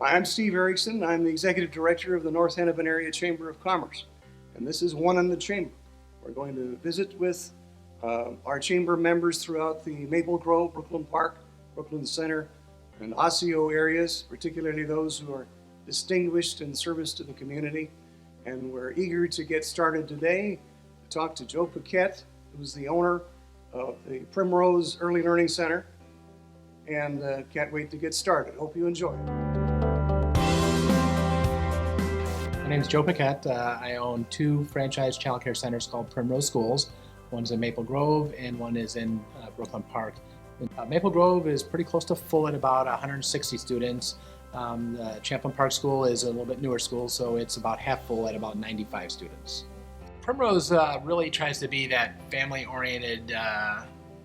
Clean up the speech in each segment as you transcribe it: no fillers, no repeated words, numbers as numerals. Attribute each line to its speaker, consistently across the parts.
Speaker 1: I'm Steve Erickson. I'm the Executive Director of the North Hennepin Area Chamber of Commerce, and this is One in the Chamber. We're going to visit with our chamber members throughout the Maple Grove, Brooklyn Park, Brooklyn Center, and Osseo areas, particularly those who are distinguished in service to the community. And we're eager to get started today to talk to Joe Piket, who's the owner of the Primrose Early Learning Center, and can't wait to get started. Hope you enjoy.
Speaker 2: My name is Joe Piket. I own two franchise child care centers called Primrose Schools. One's in Maple Grove and one is in Brooklyn Park. Maple Grove is pretty close to full at about 160 students. The Champlain Park School is a little bit newer school, so it's about half full at about 95 students. Primrose really tries to be that family-oriented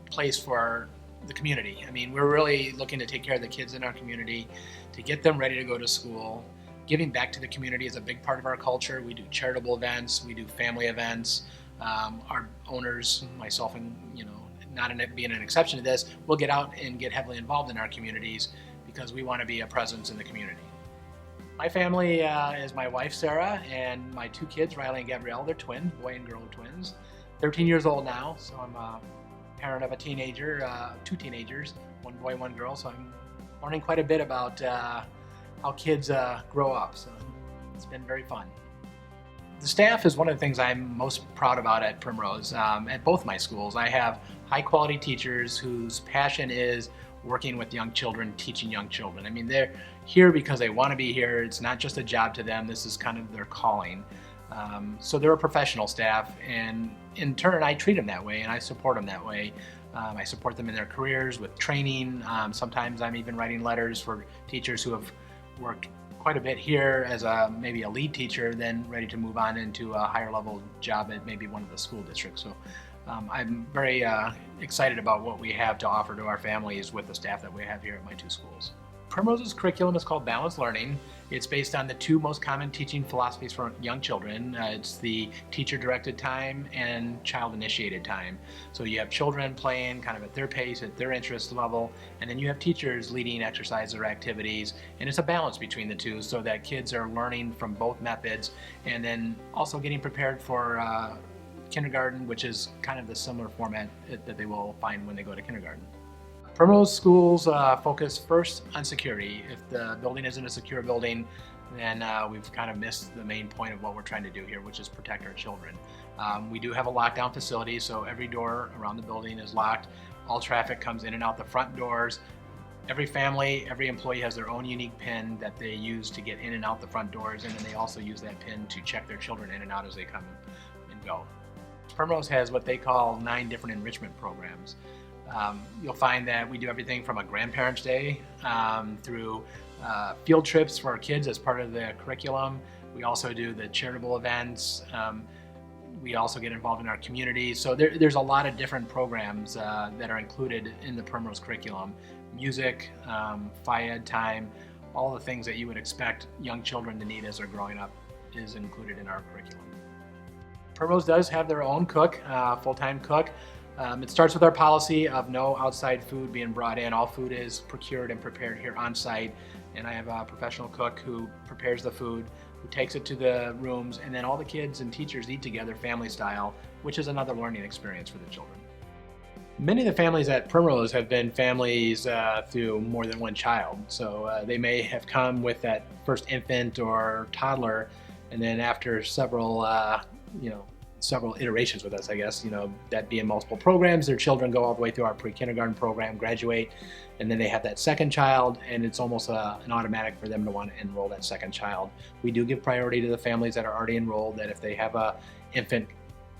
Speaker 2: place for the community. I mean, we're really looking to take care of the kids in our community, to get them ready to go to school. Giving back to the community is a big part of our culture. We do charitable events, we do family events. Our owners, myself and not being an exception to this, will get out and get heavily involved in our communities because we want to be a presence in the community. My family is my wife, Sarah, and my two kids, Riley and Gabrielle. They're twins, boy and girl twins. 13 years old now, so I'm a parent of a teenager, two teenagers, one boy, one girl, so I'm learning quite a bit about how kids grow up, so it's been very fun. The staff is one of the things I'm most proud about at Primrose. At both my schools, I have high quality teachers whose passion is working with young children, teaching young children. I mean, they're here because they want to be here. It's not just a job to them. This is kind of their calling. So they're a professional staff, and in turn, I treat them that way and I support them that way. I support them in their careers with training. Sometimes I'm even writing letters for teachers who have worked quite a bit here as maybe a lead teacher, then ready to move on into a higher level job at maybe one of the school districts. So I'm very excited about what we have to offer to our families with the staff that we have here at my two schools. Primrose's curriculum is called Balanced Learning. It's based on the two most common teaching philosophies for young children. It's the teacher-directed time and child-initiated time. So you have children playing kind of at their pace, at their interest level, and then you have teachers leading exercises or activities, and it's a balance between the two so that kids are learning from both methods and then also getting prepared for kindergarten, which is kind of the similar format that they will find when they go to kindergarten. Primrose schools focus first on security. If the building isn't a secure building, then we've kind of missed the main point of what we're trying to do here, which is protect our children. We do have a lockdown facility, so every door around the building is locked. All traffic comes in and out the front doors. Every family, every employee has their own unique PIN that they use to get in and out the front doors, and then they also use that PIN to check their children in and out as they come and go. Primrose has what they call 9 different enrichment programs. You'll find that we do everything from a Grandparents' Day through field trips for our kids as part of the curriculum. We also do the charitable events. We also get involved in our community. So there's a lot of different programs that are included in the Primrose curriculum. Music, Phi-Ed time, all the things that you would expect young children to need as they're growing up is included in our curriculum. Primrose does have their own cook, full-time cook. It starts with our policy of no outside food being brought in. All food is procured and prepared here on site, and I have a professional cook who prepares the food, who takes it to the rooms, and then all the kids and teachers eat together family style, which is another learning experience for the children. Many of the families at Primrose have been families through more than one child, so they may have come with that first infant or toddler, and then after several iterations with us, I guess, that being multiple programs, their children go all the way through our pre-kindergarten program, graduate, and then they have that second child, and it's almost an automatic for them to want to enroll that second child. We do give priority to the families that are already enrolled, that if they have a infant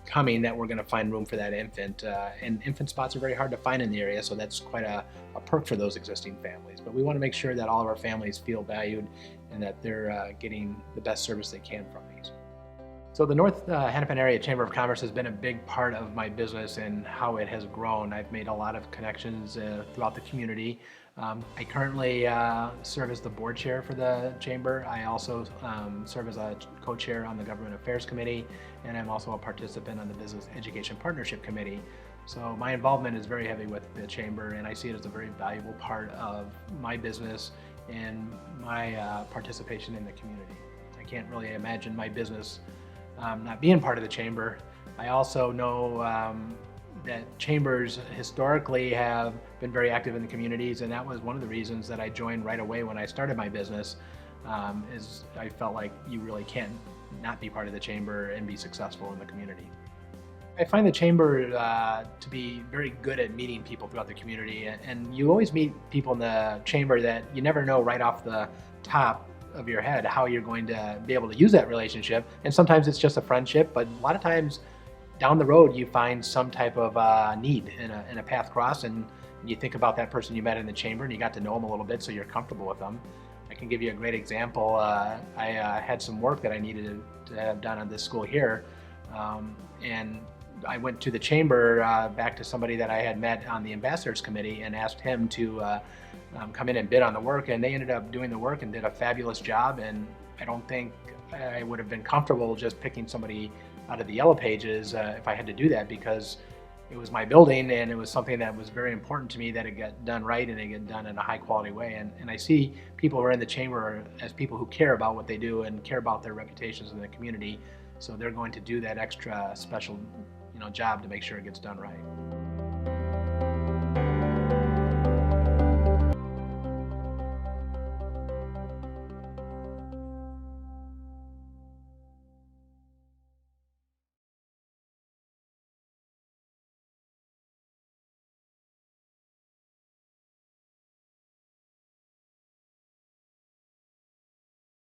Speaker 2: coming, that we're going to find room for that infant. And infant spots are very hard to find in the area, so that's quite a perk for those existing families. But we want to make sure that all of our families feel valued and that they're getting the best service they can from these. So the North Hennepin Area Chamber of Commerce has been a big part of my business and how it has grown. I've made a lot of connections throughout the community. I currently serve as the board chair for the chamber. I also serve as a co-chair on the Government Affairs Committee, and I'm also a participant on the Business Education Partnership Committee. So my involvement is very heavy with the chamber, and I see it as a very valuable part of my business and my participation in the community. I can't really imagine my business not being part of the chamber. I also know that chambers historically have been very active in the communities, and that was one of the reasons that I joined right away when I started my business. Is I felt like you really can't not be part of the chamber and be successful in the community. I find the chamber to be very good at meeting people throughout the community, and you always meet people in the chamber that you never know right off the top of your head how you're going to be able to use that relationship. And sometimes it's just a friendship, but a lot of times down the road you find some type of need in a path cross, and you think about that person you met in the chamber and you got to know them a little bit, so you're comfortable with them. I can give you a great example. I had some work that I needed to have done on this school here, and I went to the chamber back to somebody that I had met on the ambassadors committee and asked him to come in and bid on the work, and they ended up doing the work and did a fabulous job. And I don't think I would have been comfortable just picking somebody out of the yellow pages if I had to do that, because it was my building and it was something that was very important to me that it got done right and it got done in a high quality way. And I see people who are in the chamber as people who care about what they do and care about their reputations in the community, so they're going to do that extra special job to make sure it gets done right.